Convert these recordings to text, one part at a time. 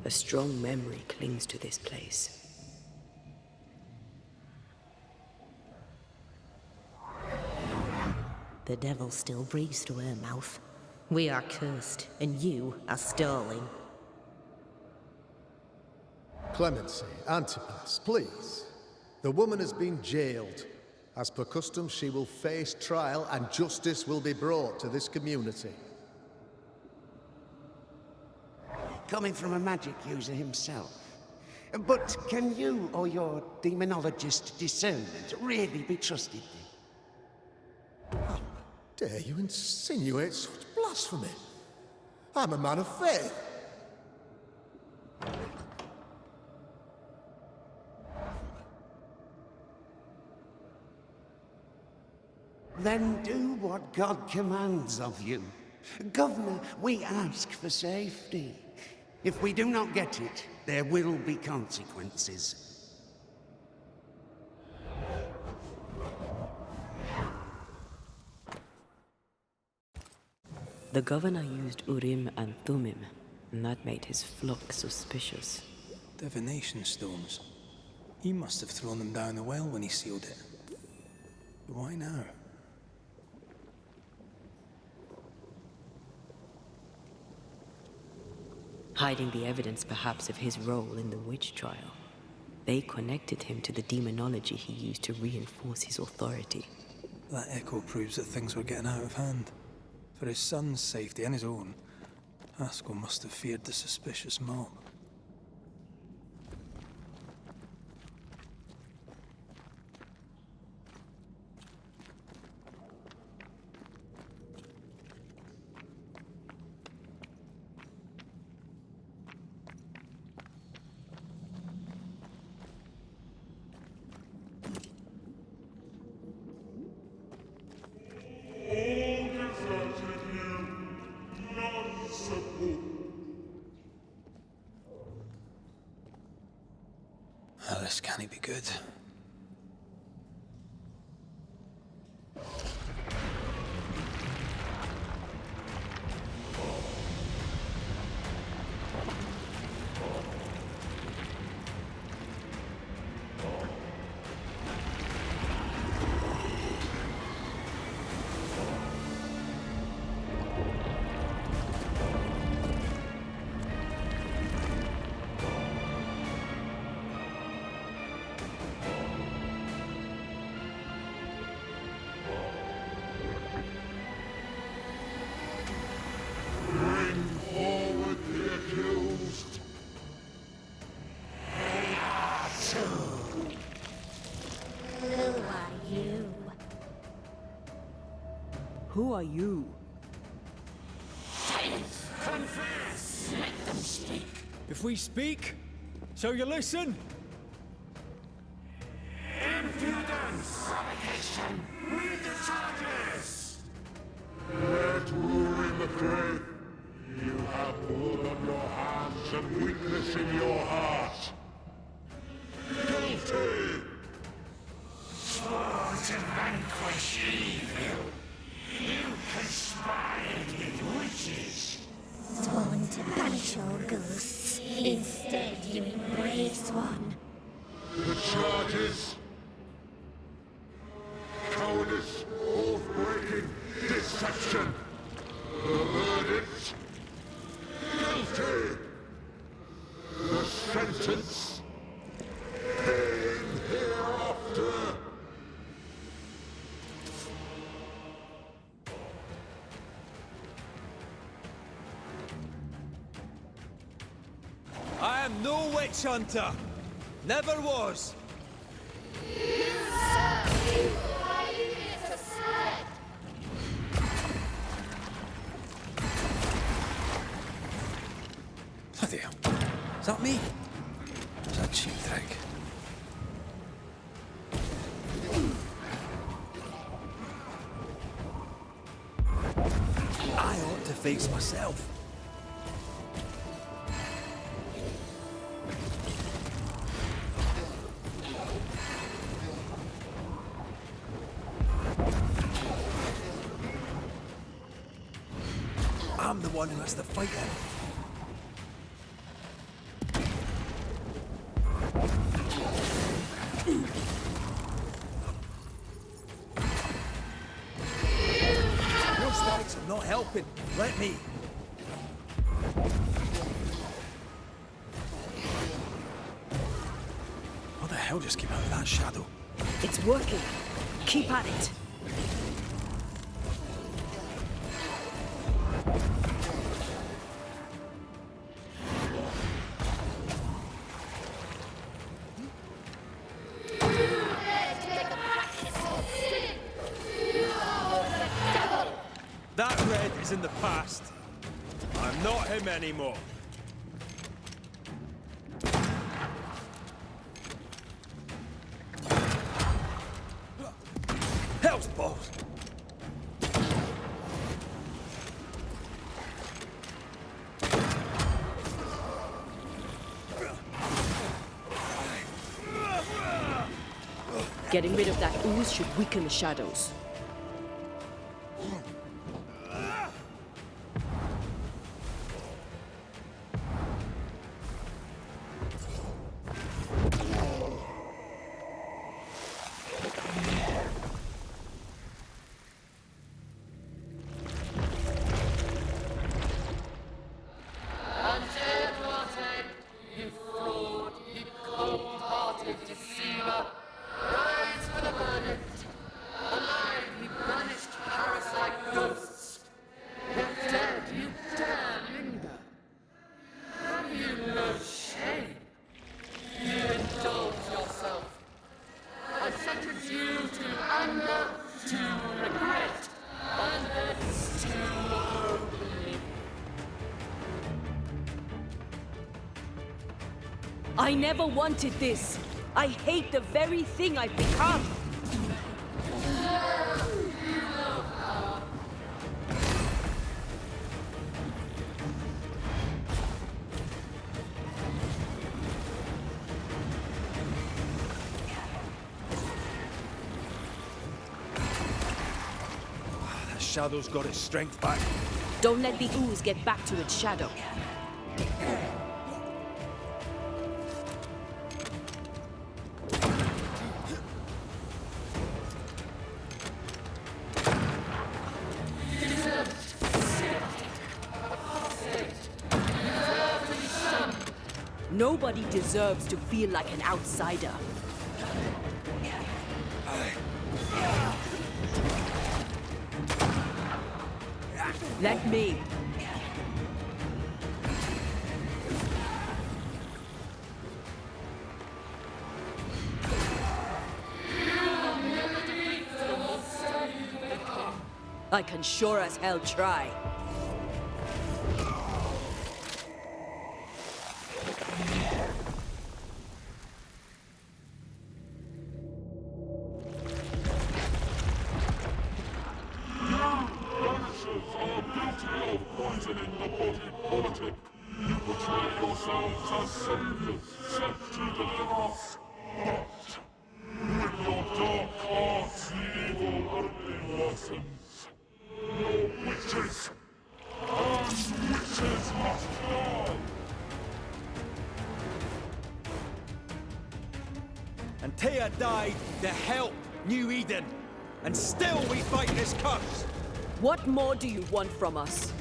A strong memory clings to this place. The devil still breathes through her mouth. We are cursed, and you are stalling. Clemency, Antipas, please. The woman has been jailed. As per custom, she will face trial and justice will be brought to this community. Coming from a magic user himself. But can you or your demonologist discernment really be trusted? How dare you insinuate such blasphemy? I'm a man of faith. Then do what God commands of you. Governor, we ask for safety. If we do not get it, there will be consequences. The governor used Urim and Thummim, and that made his flock suspicious. Divination stones. He must have thrown them down the well when he sealed it. But why now? Hiding the evidence perhaps of his role in the witch trial. They connected him to the demonology he used to reinforce his authority. That echo proves that things were getting out of hand. For his son's safety and his own, Haskell must have feared the suspicious mob. Well, this can't be good. Who are you? Confess! Let them speak! If we speak, so you listen? Impudence! Provocation! Read the charges! Let Urim agree. You have blood on your hands and weakness in your heart. Guilty! Swore to vanquish evil. You conspired with witches. Sworn to banish all ghosts. Instead, you embrace one. The charges. Cowardice, oath-breaking, deception. The verdict. Guilty. The sentence. Pain hereafter. I am no witch hunter. Never was. Bloody hell. Is that me? Is that a cheap trick? I ought to face myself. I'm the one who has to fight him. open! Let me! What the hell just came out of that shadow? It's working. Keep at it. That red is in the past. I'm not him anymore. Hell's balls! Getting rid of that ooze should weaken the shadows. I never wanted this. I hate the very thing I've become. That shadow's got its strength back. Don't let the ooze get back to its shadow. Nobody deserves to feel like an outsider. Let me. I can sure as hell try. Banishers are guilty of poisoning the body politic. You portray yourselves as saviors sent to deliver us. But with your dark hearts, the evil only worsens. Your witches and witches must die. And Taya died to help New Eden. And still we fight this curse! What more do you want from us?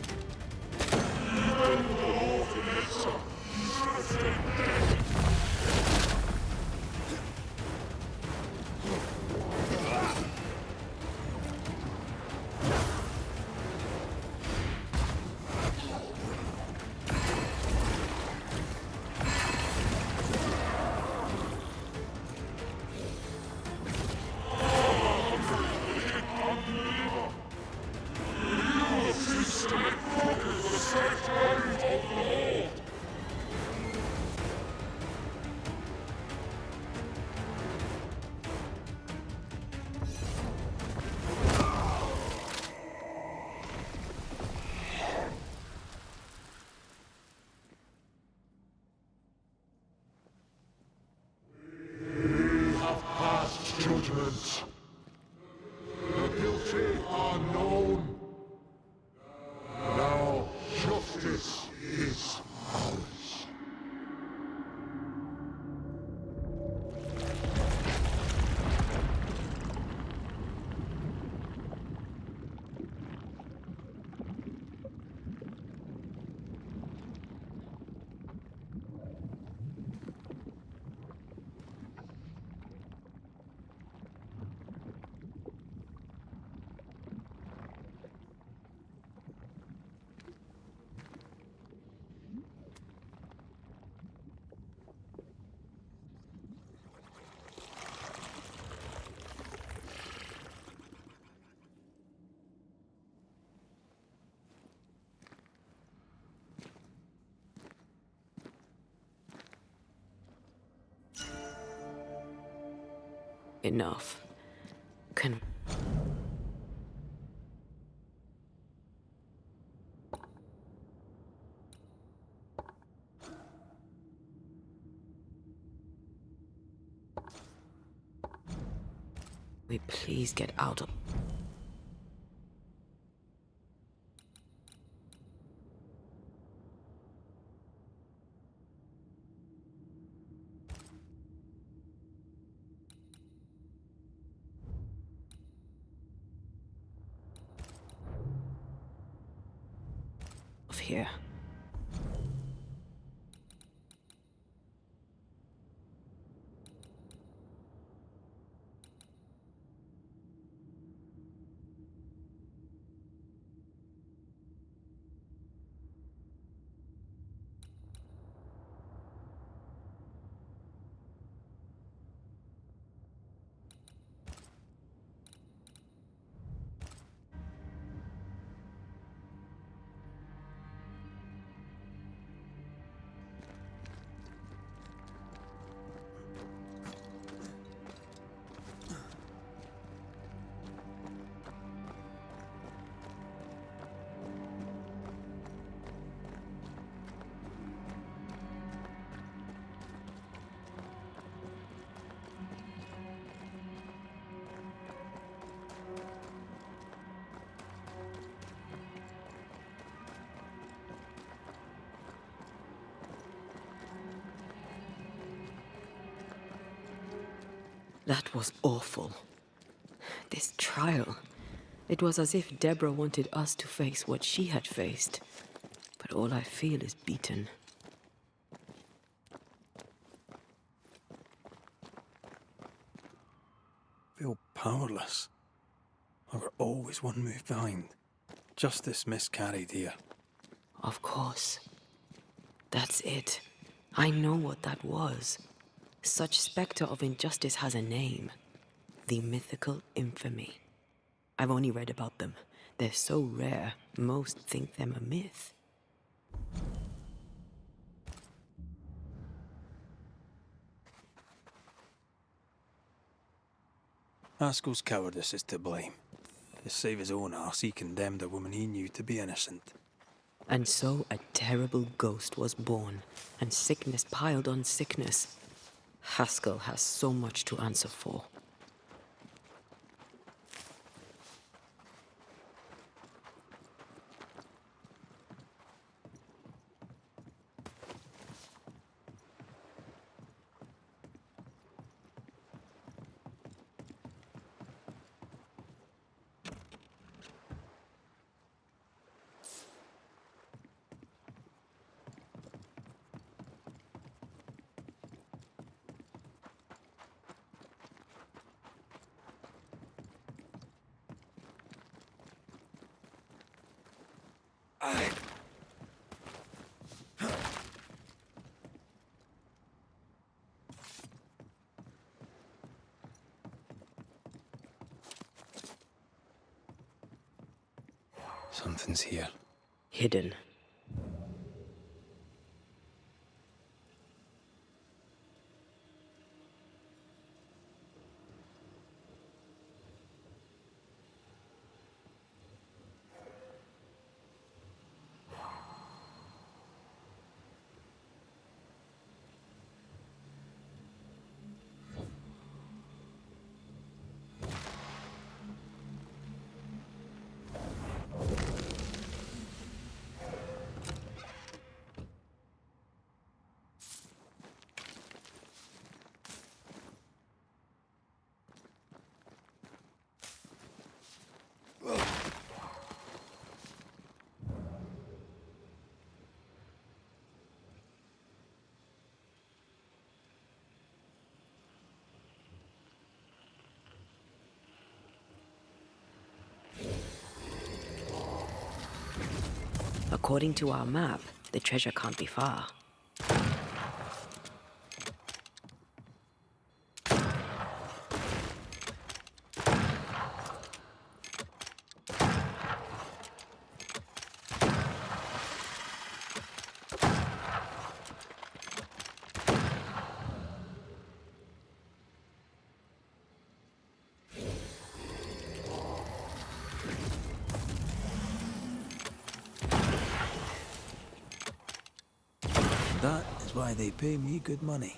Judgment. The guilty are known. Now justice is ours. Enough. We please get out of... here. That was awful. This trial. It was as if Deborah wanted us to face what she had faced. But all I feel is beaten. Feel powerless. I were always one move behind. Justice miscarried here. Of course. That's it. I know what that was. Such spectre of injustice has a name. The mythical infamy. I've only read about them. They're so rare, most think them a myth. Haskell's cowardice is to blame. To save his own arse, he condemned a woman he knew to be innocent. And so a terrible ghost was born, and sickness piled on sickness. Haskell has so much to answer for. Something's here. Hidden. According to our map, the treasure can't be far. why they pay me good money.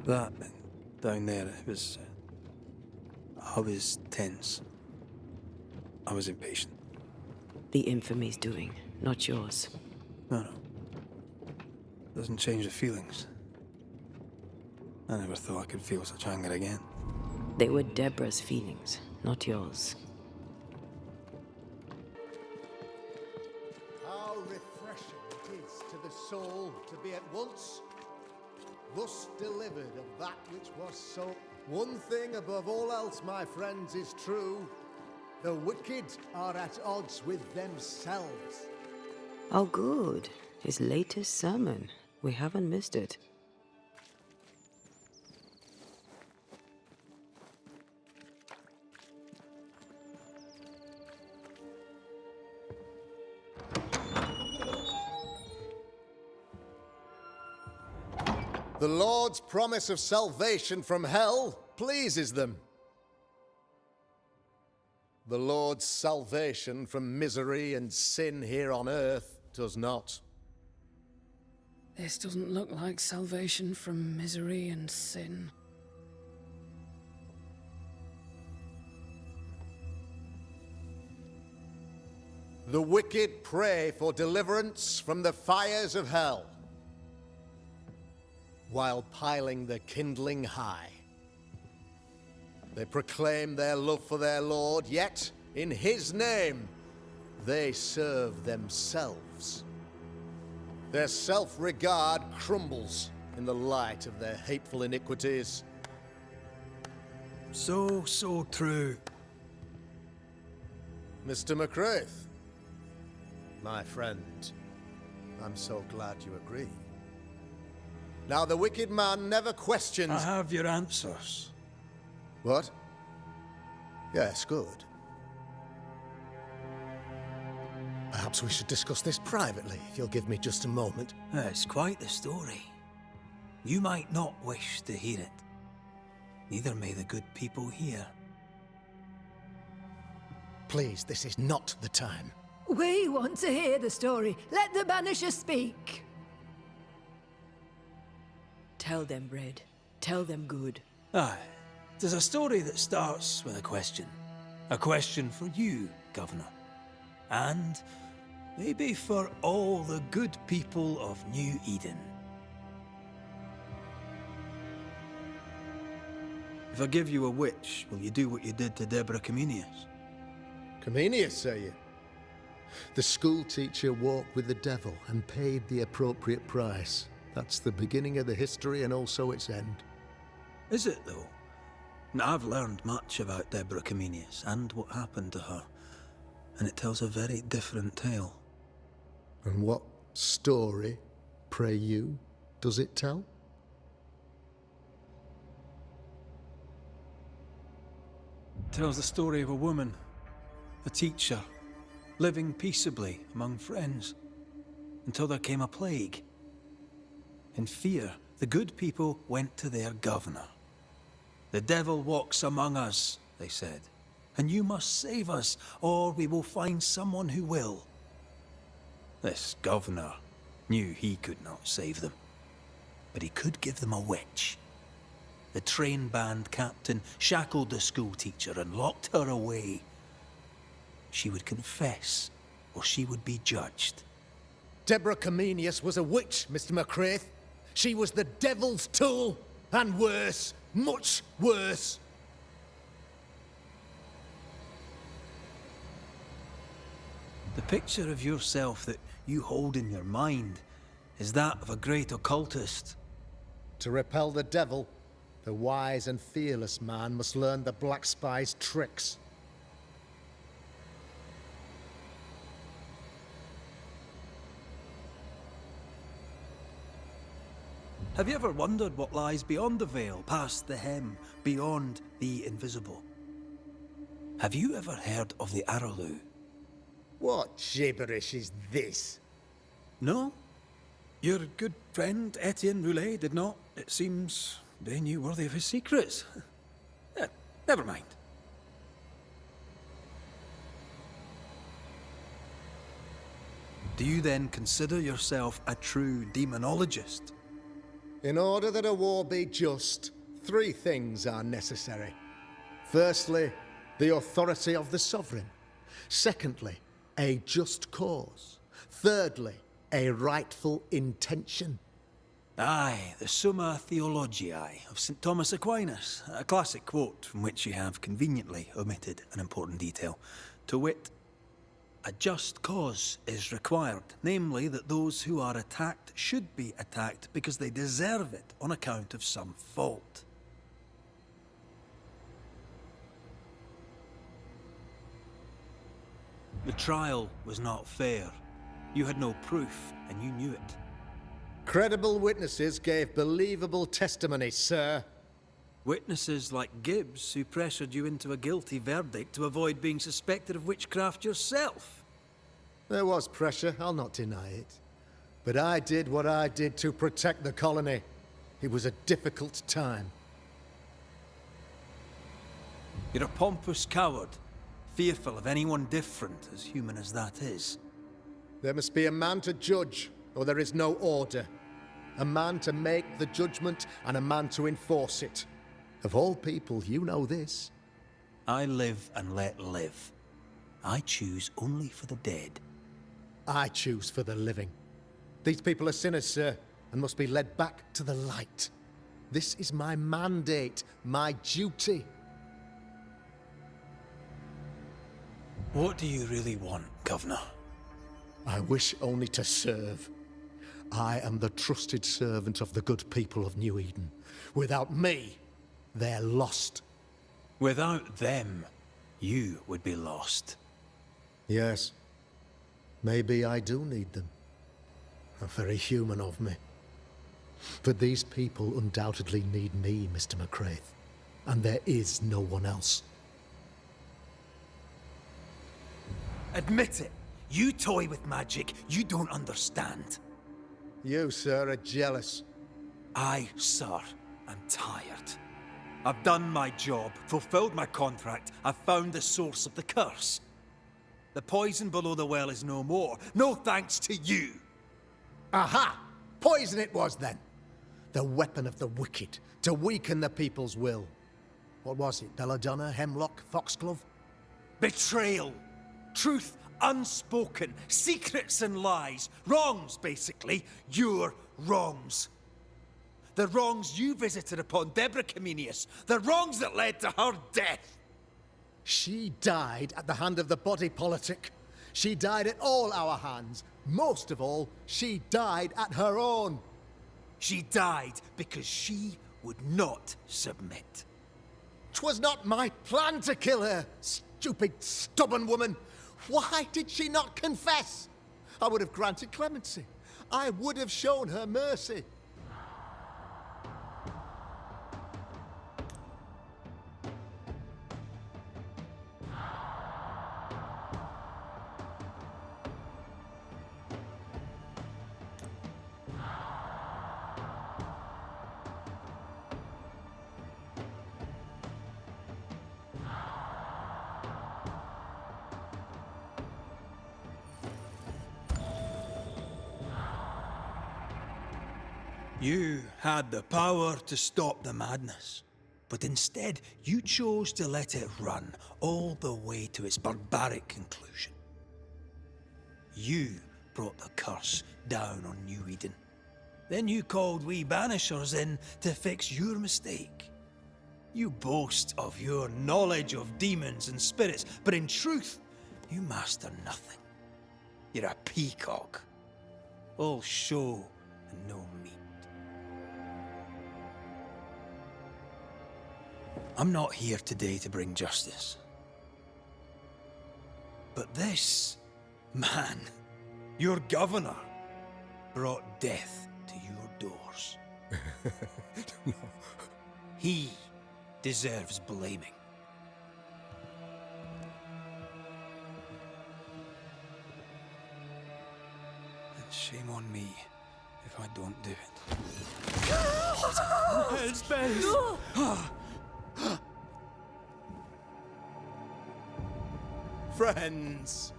That down there, it was... I was tense. I was impatient. The infamy's doing, not yours. No. Doesn't change the feelings. I never thought I could feel such anger again. They were Deborah's feelings, not yours. How refreshing it is to the soul to be at once thus delivered of that which was so. One thing above all else, my friends, is true. The wicked are at odds with themselves. Oh, good. His latest sermon. We haven't missed it. The Lord's promise of salvation from hell pleases them. The Lord's salvation from misery and sin here on earth does not. This doesn't look like salvation from misery and sin. The wicked pray for deliverance from the fires of hell, while piling the kindling high. They proclaim their love for their Lord, yet in his name they serve themselves. Their self-regard crumbles in the light of their hateful iniquities. So true. Mr. McCraith, my friend, I'm so glad you agree. Now, the wicked man never questions... I have your answers. What? Yes, good. Perhaps we should discuss this privately, if you'll give me just a moment. It's quite the story. You might not wish to hear it. Neither may the good people here. Please, this is not the time. We want to hear the story. Let the Banisher speak. Tell them, Red. Tell them good. Aye. There's a story that starts with a question. A question for you, Governor. And maybe for all the good people of New Eden. If I give you a witch, will you do what you did to Deborah Comenius? Comenius, say you? The school teacher walked with the devil and paid the appropriate price. That's the beginning of the history and also its end. Is it, though? Now, I've learned much about Deborah Comenius and what happened to her, and it tells a very different tale. And what story, pray you, does it tell? It tells the story of a woman, a teacher, living peaceably among friends, until there came a plague. In fear, the good people went to their governor. "The devil walks among us," they said, "and you must save us, or we will find someone who will." This governor knew he could not save them, but he could give them a witch. The train band captain shackled the school teacher and locked her away. She would confess, or she would be judged. Deborah Comenius was a witch, Mr. McCraith. She was the devil's tool, and worse, much worse. The picture of yourself that you hold in your mind is that of a great occultist. To repel the devil, the wise and fearless man must learn the Black Spy's tricks. Have you ever wondered what lies beyond the veil, past the hem, beyond the invisible? Have you ever heard of the Araloo? What gibberish is this? No? Your good friend Etienne Roulet did not. It seems they knew worthy of his secrets. Never mind. Do you then consider yourself a true demonologist? In order that a war be just, 3 things are necessary. Firstly, the authority of the sovereign. Secondly, a just cause. Thirdly, a rightful intention. Aye, the Summa Theologiae of St. Thomas Aquinas, a classic quote from which you have conveniently omitted an important detail. To wit, a just cause is required, namely that those who are attacked should be attacked because they deserve it on account of some fault. The trial was not fair. You had no proof, and you knew it. Credible witnesses gave believable testimony, sir. Witnesses like Gibbs, who pressured you into a guilty verdict to avoid being suspected of witchcraft yourself. There was pressure, I'll not deny it. But I did what I did to protect the colony. It was a difficult time. You're a pompous coward, fearful of anyone different, as human as that is. There must be a man to judge, or there is no order. A man to make the judgment, and a man to enforce it. Of all people, you know this. I live and let live. I choose only for the dead. I choose for the living. These people are sinners, sir, and must be led back to the light. This is my mandate, my duty. What do you really want, Governor? I wish only to serve. I am the trusted servant of the good people of New Eden. Without me, they're lost. Without them, you would be lost. Yes. Maybe I do need them. How very human of me. But these people undoubtedly need me, Mr. McCraith. And there is no one else. Admit it. You toy with magic you don't understand. You, sir, are jealous. I, sir, am tired. I've done my job, fulfilled my contract, I've found the source of the curse. The poison below the well is no more. No thanks to you. Aha! Poison it was then. The weapon of the wicked, to weaken the people's will. What was it? Belladonna, hemlock, foxglove? Betrayal. Truth unspoken. Secrets and lies. Wrongs, basically. Your wrongs. The wrongs you visited upon Deborah Comenius. The wrongs that led to her death. She died at the hand of the body politic. She died at all our hands. Most of all, she died at her own. She died because she would not submit. 'Twas not my plan to kill her, stupid, stubborn woman. Why did she not confess? I would have granted clemency. I would have shown her mercy. You had the power to stop the madness, but instead you chose to let it run all the way to its barbaric conclusion. You brought the curse down on New Eden. Then you called we Banishers in to fix your mistake. You boast of your knowledge of demons and spirits, but in truth, you master nothing. You're a peacock. All show and no meat. I'm not here today to bring justice. But this man, your governor, brought death to your doors. No. He deserves blaming. And shame on me if I don't do it. Hell's bells! Friends,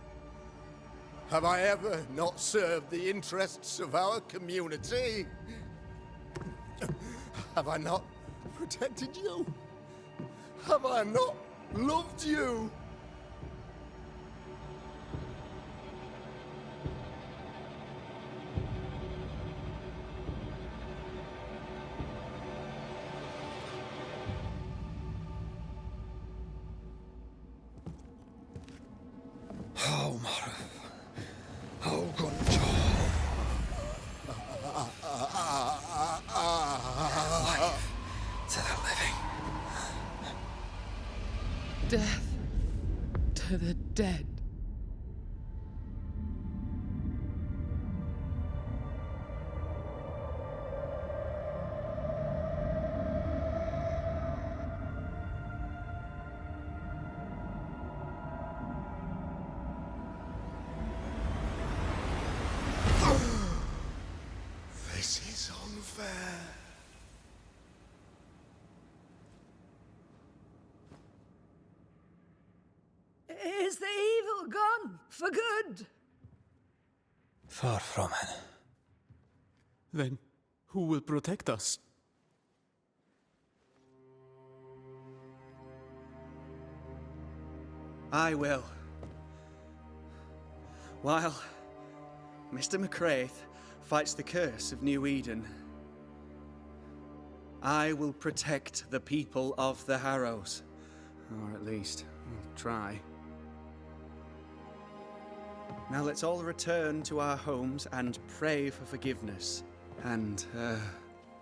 have I ever not served the interests of our community? Have I not protected you? Have I not loved you? Death to the dead. This is unfair. Is the evil gone for good? Far from it. Then who will protect us? I will. While Mr. McCraith fights the curse of New Eden, I will protect the people of the Harrows. Or at least, I'll try. Now let's all return to our homes and pray for forgiveness and the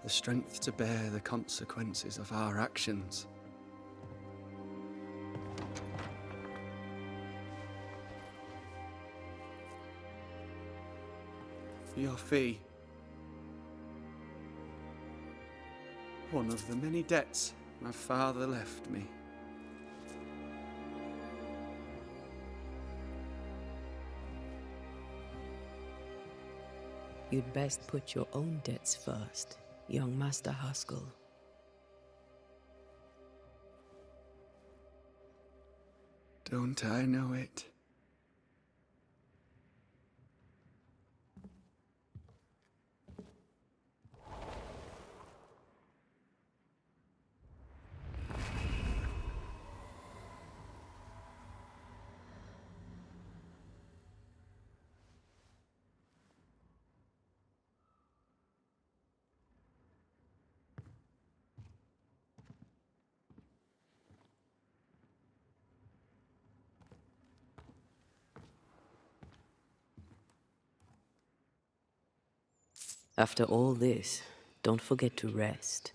strength to bear the consequences of our actions. Your fee. One of the many debts my father left me. You'd best put your own debts first, young Master Haskell. Don't I know it? After all this, don't forget to rest.